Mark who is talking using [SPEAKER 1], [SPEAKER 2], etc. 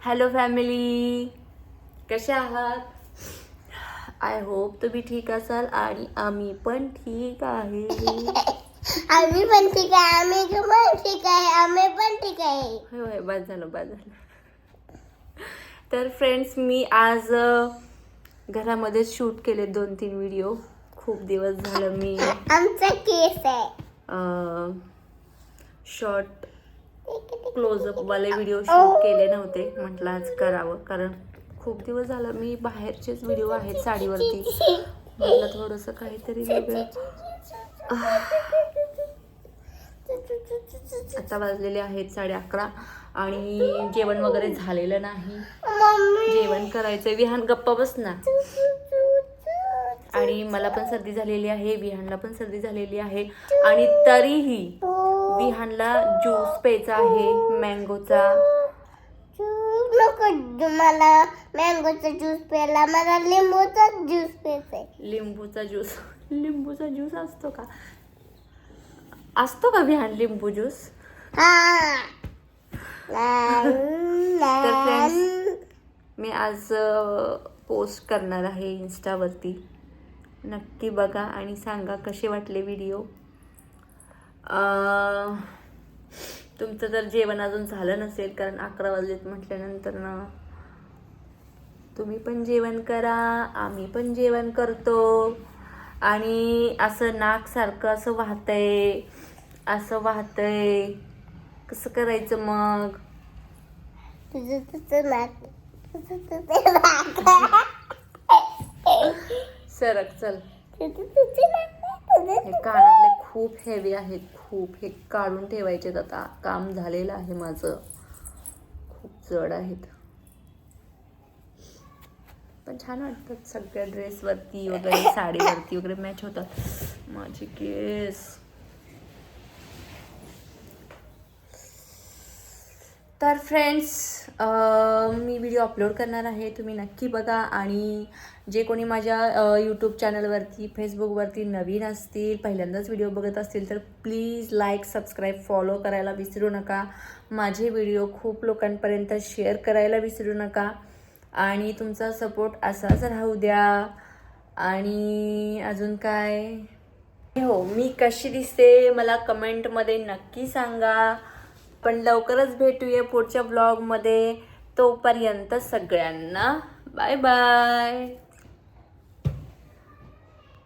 [SPEAKER 1] Hello family, कसे आहात? I hope तुम्ही ठीक असाल आणि आम्ही पण ठीक आहे.
[SPEAKER 2] आम्ही पण ठीक आहे. आम्ही पण ठीक आहे.
[SPEAKER 1] होय, बस झालं. तर फ्रेंड्स, मी आज घरामध्ये शूट केले 2-3 व्हिडिओ. खूप दिवस झालं मी
[SPEAKER 2] आमचा केस आहे.
[SPEAKER 1] शॉर्ट क्लोजअप वाले व्हिडिओ शूट केले नव्हते. म्हटलं आज करावं, कारण खूप दिवस झालं मी बाहेरचेच व्हिडिओ आहेत साडीवरती. म्हटलं थोडंसं काहीतरी वेगळं. आता वाजलेले आहेत 11:30 आणि जेवण वगैरे झालेलं नाही. जेवण करायचं. विहान गप्पा बस ना. आणि मला पण सर्दी झालेली आहे, विहानला पण सर्दी झालेली आहे आणि तरीही विहानला ज्यूस प्यायचा आहे मँगोचा.
[SPEAKER 2] नको मला मँगोचा ज्यूस प्यायला, मला लिंबूचा ज्यूस प्यायचा आहे.
[SPEAKER 1] लिंबूचा ज्यूस असतो का विहान लिंबू ज्यूस? तर फ्रेंड्स, मी आज पोस्ट करणार आहे इंस्टावरती. नक्की बघा आणि सांगा कसे वाटले व्हिडिओ. तुमचं जर जेवण अजून झालं नसेल, कारण 11 वाजलेत म्हटल्यानंतर ना तुम्ही पण जेवण करा, आम्ही पण जेवण करतो. आणि असं नाक सारखं असं वाहतंय कसं करायचं मग? सरक चल. हे कानातले खूप हेवी आहेत, खूप. हे काढून ठेवायचे. आता काम झालेलं आहे माझं, खूप जड आहेत, पण छान वाटतात सगळ्या ड्रेसवरती वगैरे, साडीवरती वगैरे मॅच होतात माझे केस. तर फ्रेंड्स, मी व्हिडिओ अपलोड करणार आहे, तुम्ही नक्की बघा. आणि जे कोणी माझ्या यूट्यूब चॅनलवरती, फेसबुकवरती नवीन असतील, पहिल्यांदाच व्हिडिओ बघत असतील, तर प्लीज लाईक, सबस्क्राईब, फॉलो करायला विसरू नका. माझे व्हिडिओ खूप लोकांपर्यंत शेअर करायला विसरू नका. आणि तुमचा सपोर्ट असाच राहू द्या. आणि अजून काय, हो, मी कशी दिसते मला कमेंटमध्ये नक्की सांगा. पण लवकरच भेटूया पुढच्या ब्लॉगमध्ये. तोपर्यंत सगळ्यांना बाय बाय.